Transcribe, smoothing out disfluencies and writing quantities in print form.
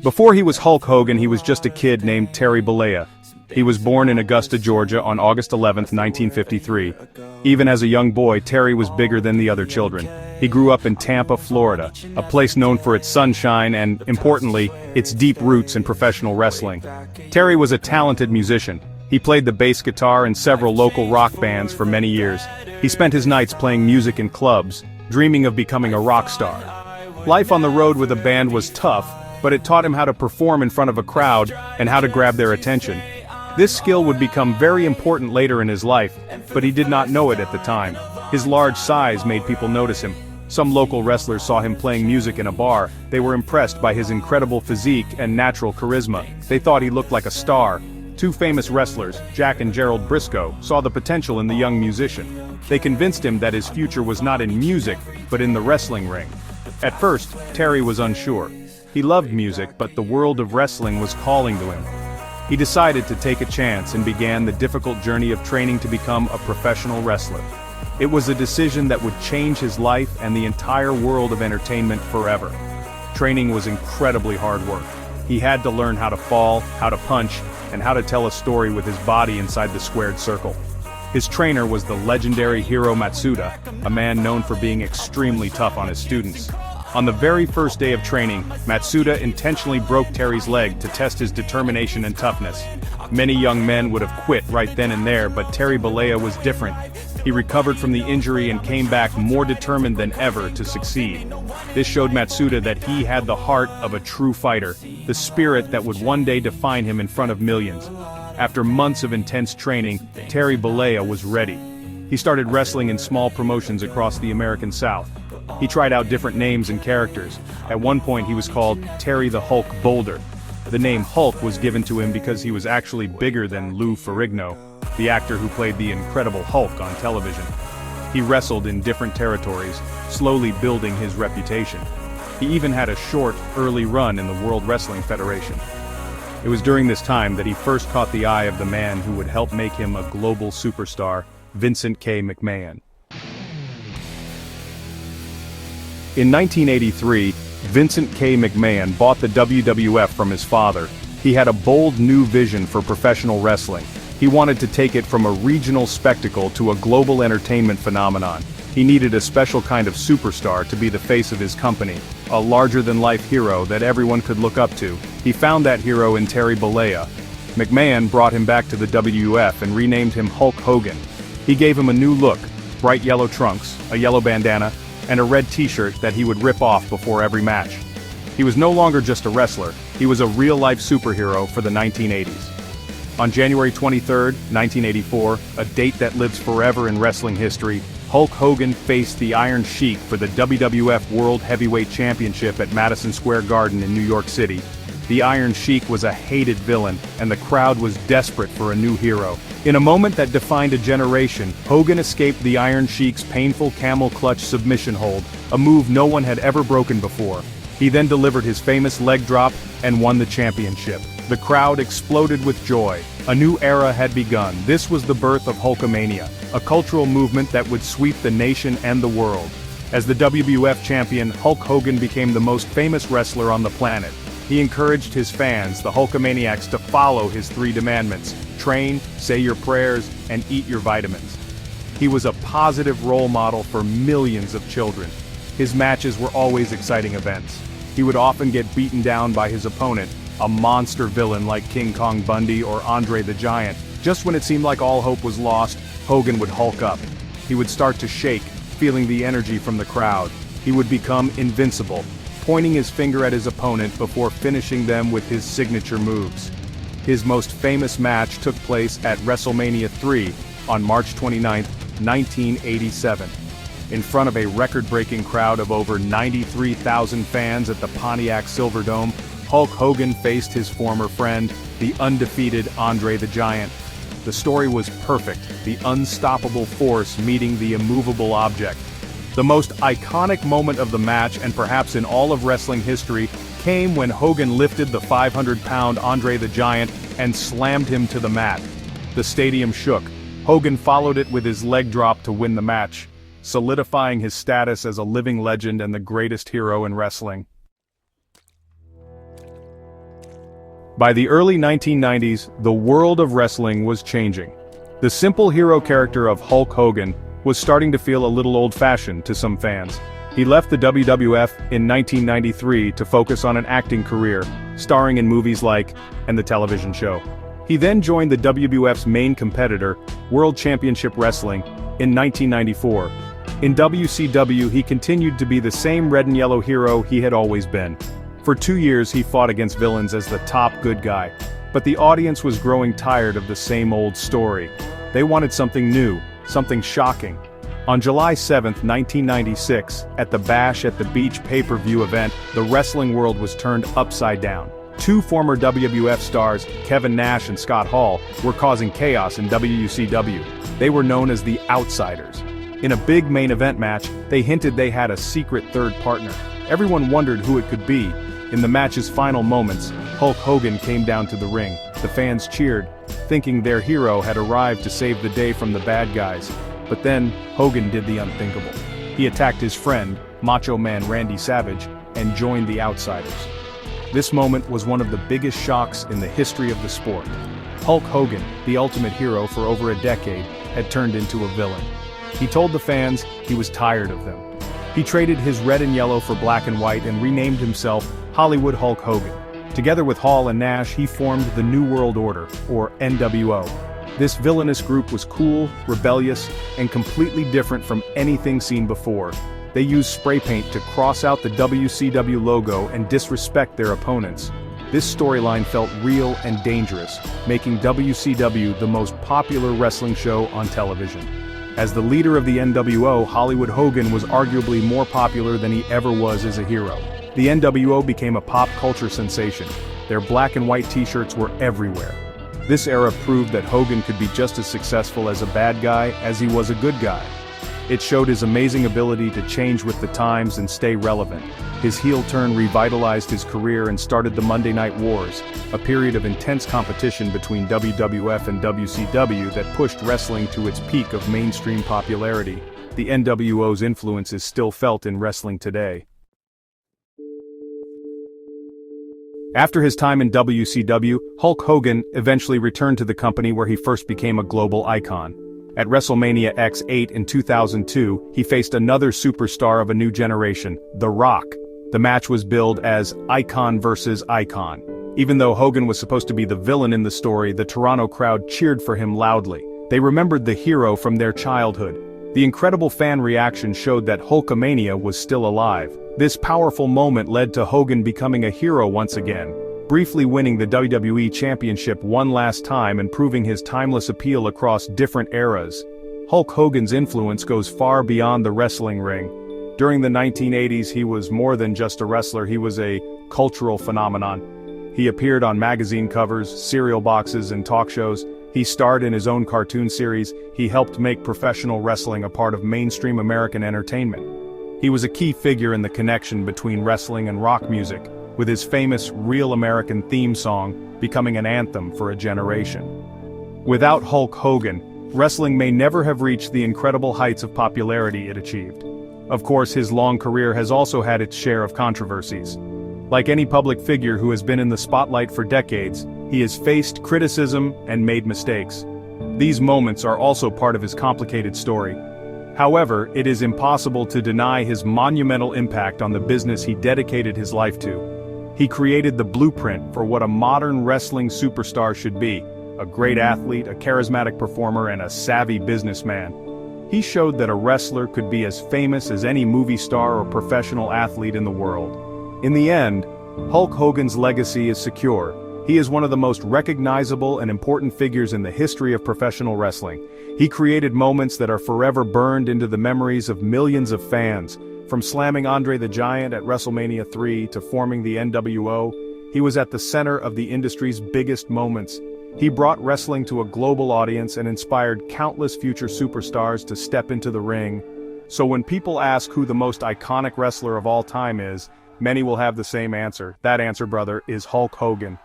Before he was Hulk Hogan, he was just a kid named Terry Bollea. He was born in Augusta, Georgia on August 11, 1953. Even as a young boy, Terry was bigger than the other children. He grew up in Tampa, Florida, a place known for its sunshine and, importantly, its deep roots in professional wrestling. Terry was a talented musician. He played the bass guitar in several local rock bands for many years. He spent his nights playing music in clubs, dreaming of becoming a rock star. Life on the road with a band was tough, but it taught him how to perform in front of a crowd and how to grab their attention. This skill would become very important later in his life, but he did not know it at the time. His large size made people notice him. Some local wrestlers saw him playing music in a bar. They were impressed by his incredible physique and natural charisma. They thought he looked like a star. Two famous wrestlers, Jack and Gerald Briscoe, saw the potential in the young musician. They convinced him that his future was not in music, but in the wrestling ring. At first, Terry was unsure. He loved music, but the world of wrestling was calling to him. He decided to take a chance and began the difficult journey of training to become a professional wrestler. It was a decision that would change his life and the entire world of entertainment forever. Training was incredibly hard work. He had to learn how to fall, how to punch, and how to tell a story with his body inside the squared circle. His trainer was the legendary Hiro Matsuda, a man known for being extremely tough on his students. On the very first day of training, Matsuda intentionally broke Terry's leg to test his determination and toughness. Many young men would have quit right then and there, but Terry Bollea was different. He recovered from the injury and came back more determined than ever to succeed. This showed Matsuda that he had the heart of a true fighter, the spirit that would one day define him in front of millions. After months of intense training, Terry Bollea was ready. He started wrestling in small promotions across the American South. He tried out different names and characters. At one point he was called Terry the Hulk Boulder. The name Hulk was given to him because he was actually bigger than Lou Ferrigno, the actor who played the Incredible Hulk on television. He wrestled in different territories, slowly building his reputation. He even had a short, early run in the World Wrestling Federation. It was during this time that he first caught the eye of the man who would help make him a global superstar, Vincent K. McMahon. In 1983, Vincent K. McMahon bought the WWF from his father. He had a bold new vision for professional wrestling. He wanted to take it from a regional spectacle to a global entertainment phenomenon. He needed a special kind of superstar to be the face of his company, a larger-than-life hero that everyone could look up to. He found that hero in Terry Bollea. McMahon brought him back to the WWF and renamed him Hulk Hogan. He gave him a new look, bright yellow trunks, a yellow bandana, and a red t-shirt that he would rip off before every match. He was no longer just a wrestler, he was a real-life superhero for the 1980s. On January 23, 1984, a date that lives forever in wrestling history, Hulk Hogan faced the Iron Sheik for the WWF World Heavyweight Championship at Madison Square Garden in New York City. The Iron Sheik was a hated villain, and the crowd was desperate for a new hero. In a moment that defined a generation, Hogan escaped the Iron Sheik's painful camel clutch submission hold, a move no one had ever broken before. He then delivered his famous leg drop and won the championship. The crowd exploded with joy. A new era had begun. This was the birth of Hulkamania, a cultural movement that would sweep the nation and the world. As the WWF champion, Hulk Hogan became the most famous wrestler on the planet. He encouraged his fans, the Hulkamaniacs, to follow his 3 commandments: train, say your prayers, and eat your vitamins. He was a positive role model for millions of children. His matches were always exciting events. He would often get beaten down by his opponent, a monster villain like King Kong Bundy or Andre the Giant. Just when it seemed like all hope was lost, Hogan would hulk up. He would start to shake, feeling the energy from the crowd. He would become invincible, pointing his finger at his opponent before finishing them with his signature moves. His most famous match took place at WrestleMania 3 on March 29, 1987. In front of a record-breaking crowd of over 93,000 fans at the Pontiac Silverdome, Hulk Hogan faced his former friend, the undefeated Andre the Giant. The story was perfect, the unstoppable force meeting the immovable object. The most iconic moment of the match, and perhaps in all of wrestling history, came when Hogan lifted the 500-pound Andre the Giant and slammed him to the mat. The stadium shook. Hogan followed it with his leg drop to win the match, solidifying his status as a living legend and the greatest hero in wrestling. By the early 1990s, the world of wrestling was changing. The simple hero character of Hulk Hogan was starting to feel a little old-fashioned to some fans. He left the WWF in 1993 to focus on an acting career, starring in movies like, and the television show. He then joined the WWF's main competitor, World Championship Wrestling, in 1994. In WCW, he continued to be the same red and yellow hero he had always been. For 2 years he fought against villains as the top good guy. But the audience was growing tired of the same old story. They wanted something new, something shocking. On July 7, 1996, at the Bash at the Beach pay-per-view event, the wrestling world was turned upside down. Two former WWF stars, Kevin Nash and Scott Hall, were causing chaos in WCW. They were known as the Outsiders. In a big main event match, they hinted they had a secret third partner. Everyone wondered who it could be. In the match's final moments, Hulk Hogan came down to the ring. The fans cheered, thinking their hero had arrived to save the day from the bad guys. But then, Hogan did the unthinkable. He attacked his friend, Macho Man Randy Savage, and joined the Outsiders. This moment was one of the biggest shocks in the history of the sport. Hulk Hogan, the ultimate hero for over a decade, had turned into a villain. He told the fans he was tired of them. He traded his red and yellow for black and white and renamed himself Hollywood Hulk Hogan. Together with Hall and Nash, he formed the New World Order, or NWO. This villainous group was cool, rebellious, and completely different from anything seen before. They used spray paint to cross out the WCW logo and disrespect their opponents. This storyline felt real and dangerous, making WCW the most popular wrestling show on television. As the leader of the NWO, Hollywood Hogan was arguably more popular than he ever was as a hero. The NWO became a pop culture sensation. Their black and white t-shirts were everywhere. This era proved that Hogan could be just as successful as a bad guy as he was a good guy. It showed his amazing ability to change with the times and stay relevant. His heel turn revitalized his career and started the Monday Night Wars, a period of intense competition between WWF and WCW that pushed wrestling to its peak of mainstream popularity. The NWO's influence is still felt in wrestling today. After his time in WCW, Hulk Hogan eventually returned to the company where he first became a global icon. At WrestleMania X8 in 2002, he faced another superstar of a new generation, The Rock. The match was billed as Icon versus Icon. Even though Hogan was supposed to be the villain in the story, the Toronto crowd cheered for him loudly. They remembered the hero from their childhood. The incredible fan reaction showed that Hulkamania was still alive. This powerful moment led to Hogan becoming a hero once again, briefly winning the WWE Championship one last time and proving his timeless appeal across different eras. Hulk Hogan's influence goes far beyond the wrestling ring. During the 1980s, he was more than just a wrestler, he was a cultural phenomenon. He appeared on magazine covers, cereal boxes, and talk shows. He starred in his own cartoon series. He helped make professional wrestling a part of mainstream American entertainment. He was a key figure in the connection between wrestling and rock music, with his famous Real American theme song becoming an anthem for a generation. Without Hulk Hogan, wrestling may never have reached the incredible heights of popularity it achieved. Of course, his long career has also had its share of controversies. Like any public figure who has been in the spotlight for decades, he has faced criticism and made mistakes. These moments are also part of his complicated story. However, it is impossible to deny his monumental impact on the business he dedicated his life to. He created the blueprint for what a modern wrestling superstar should be: a great athlete, a charismatic performer, and a savvy businessman. He showed that a wrestler could be as famous as any movie star or professional athlete in the world. In the end, Hulk Hogan's legacy is secure. He is one of the most recognizable and important figures in the history of professional wrestling. He created moments that are forever burned into the memories of millions of fans. From slamming Andre the Giant at WrestleMania 3 to forming the NWO, he was at the center of the industry's biggest moments. He brought wrestling to a global audience and inspired countless future superstars to step into the ring. So when people ask who the most iconic wrestler of all time is, many will have the same answer. That answer, brother, is Hulk Hogan.